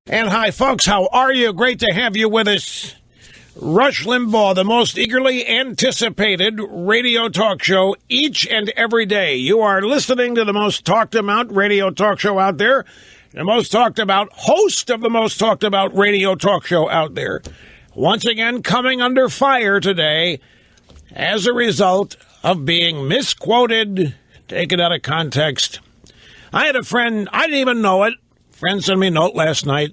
And hi, folks. How are you? Great to have you with us. Rush Limbaugh, the most eagerly anticipated radio talk show each and every day. You are listening to the most talked about radio talk show out there, the most talked about host of the most talked about radio talk show out there. Once again, coming under fire today as a result of being misquoted, taken out of context. I had a friend, I didn't even know it. Friend sent me a note last night.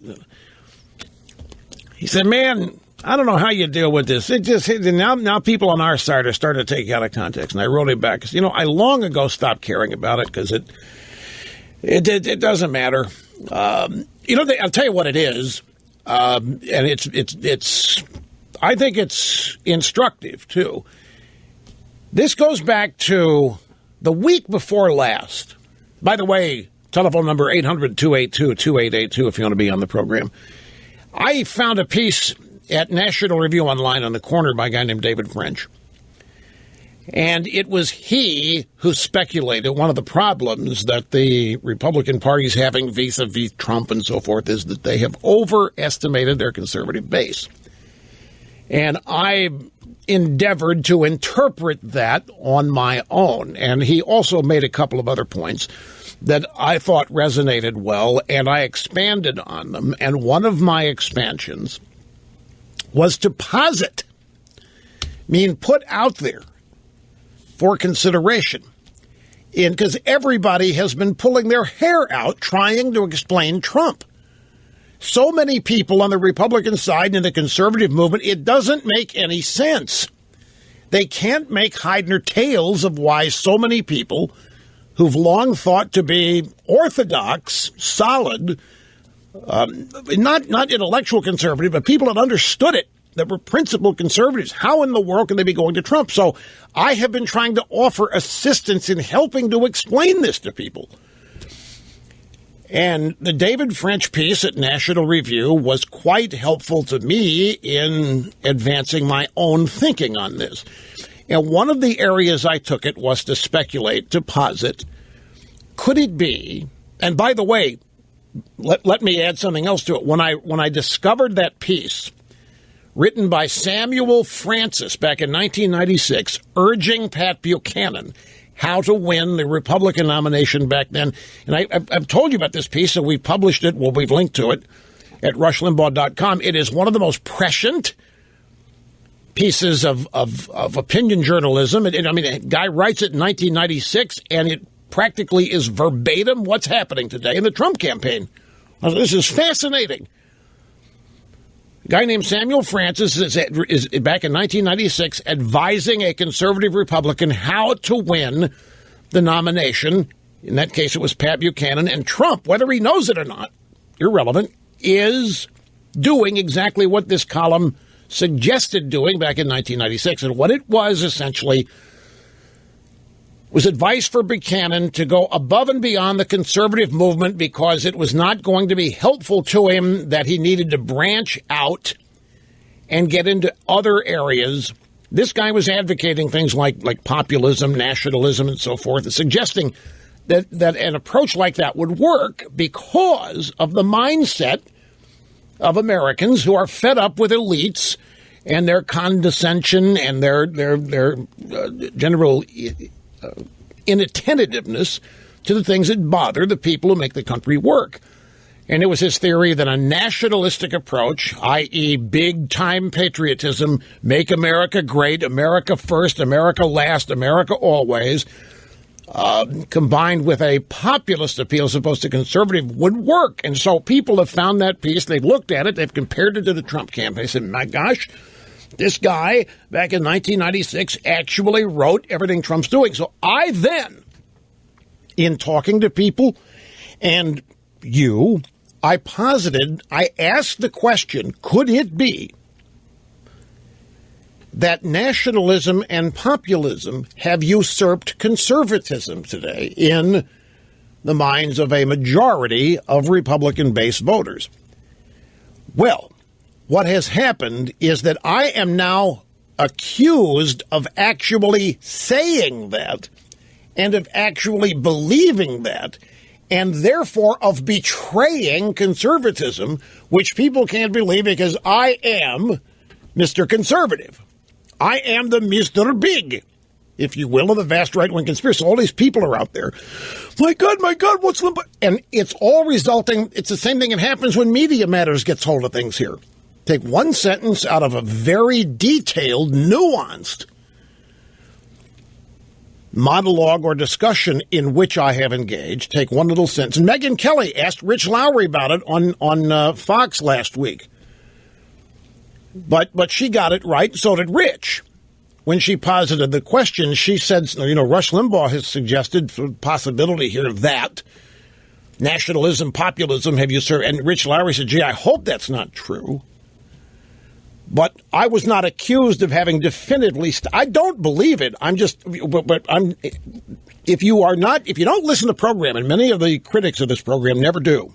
He said, man, I don't know how you deal with this. It just now people on our side are starting to take it out of context. And I wrote him back. You know, I long ago stopped caring about it because it doesn't matter. I'll tell you what it is. And it's I think it's instructive, too. This goes back to the week before last. By the way, telephone number 800-282-2882 if you want to be on the program. I found a piece at National Review Online on the corner by a guy named David French. And it was he who speculated one of the problems that the Republican Party is having vis-a-vis Trump and so forth is that they have overestimated their conservative base. And I endeavored to interpret that on my own. And he also made a couple of other points that I thought resonated well, and I expanded on them. And one of my expansions was to posit, put out there for consideration, because everybody has been pulling their hair out trying to explain Trump. So many people on the Republican side and in the conservative movement, it doesn't make any sense. They can't make hide nor tails of why so many people who've long thought to be orthodox, solid, not intellectual conservative, but people that understood it, that were principled conservatives. How in the world can they be going to Trump? So I have been trying to offer assistance in helping to explain this to people. And the David French piece at National Review was quite helpful to me in advancing my own thinking on this. And one of the areas I took it was to speculate, to posit, could it be, and by the way, let me add something else to it. When I discovered that piece written by Samuel Francis back in 1996, urging Pat Buchanan how to win the Republican nomination back then, and I've told you about this piece, so we've published it, we've linked to it at rushlimbaugh.com. It is one of the most prescient pieces of opinion journalism. A guy writes it in 1996, and it practically is verbatim what's happening today in the Trump campaign. This is fascinating. A guy named Samuel Francis is back in 1996 advising a conservative Republican how to win the nomination. In that case, it was Pat Buchanan. And Trump, whether he knows it or not, irrelevant, is doing exactly what this column suggested doing back in 1996. And what it was essentially was advice for Buchanan to go above and beyond the conservative movement because it was not going to be helpful to him, that he needed to branch out and get into other areas. This guy was advocating things like populism, nationalism, and so forth, and suggesting that an approach like that would work because of the mindset of Americans who are fed up with elites and their condescension and their general inattentiveness to the things that bother the people who make the country work. And it was his theory that a nationalistic approach, i.e. big-time patriotism, make America great, America first, America last, America always, combined with a populist appeal as opposed to conservative, would work. And so people have found that piece, they've looked at it, they've compared it to the Trump campaign. They said, my gosh, this guy back in 1996 actually wrote everything Trump's doing. So I then, in talking to people and I asked the question, could it be that nationalism and populism have usurped conservatism today in the minds of a majority of Republican-based voters? Well, what has happened is that I am now accused of actually saying that and of actually believing that and therefore of betraying conservatism, which people can't believe because I am Mr. Conservative. I am the Mr. Big, if you will, of the vast right-wing conspiracy. All these people are out there. My God, what's Limbaugh? And it's all resulting, it's the same thing that happens when Media Matters gets hold of things here. Take one sentence out of a very detailed, nuanced monologue or discussion in which I have engaged. Take one little sentence. And Megyn Kelly asked Rich Lowry about it on Fox last week. But she got it right, so did Rich. When she posited the question, she said, Rush Limbaugh has suggested the possibility here that nationalism, populism have usurped. And Rich Lowry said, gee, I hope that's not true. But I was not accused of having definitively. I don't believe it. I'm just. But I'm. If you don't listen to the program, and many of the critics of this program never do,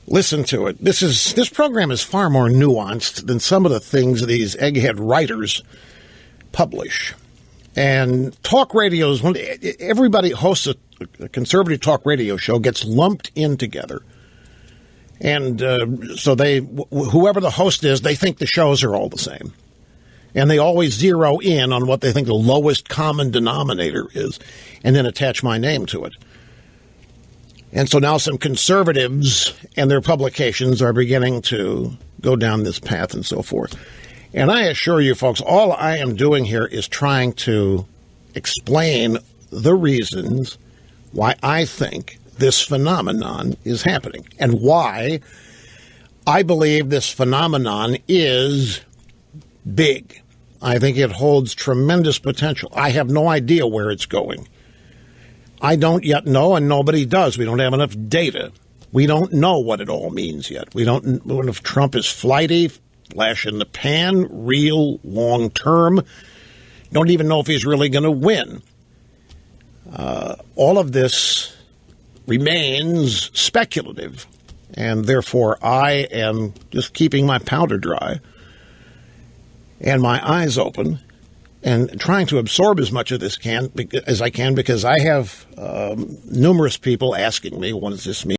listen to it. This program is far more nuanced than some of the things these egghead writers publish. And talk radios. Everybody hosts a conservative talk radio show gets lumped in together. And so whoever the host is, they think the shows are all the same. And they always zero in on what they think the lowest common denominator is and then attach my name to it. And so now some conservatives and their publications are beginning to go down this path and so forth. And I assure you, folks, all I am doing here is trying to explain the reasons why I think this phenomenon is happening and why I believe this phenomenon is big. I think it holds tremendous potential. I have no idea where it's going. I don't yet know, and nobody does. We don't have enough data. We don't know what it all means yet. We don't know if Trump is flighty, flash in the pan, real, long term. Don't even know if he's really going to win. All of this remains speculative, and therefore I am just keeping my powder dry and my eyes open and trying to absorb as much of this as I can, because I have numerous people asking me, what does this mean?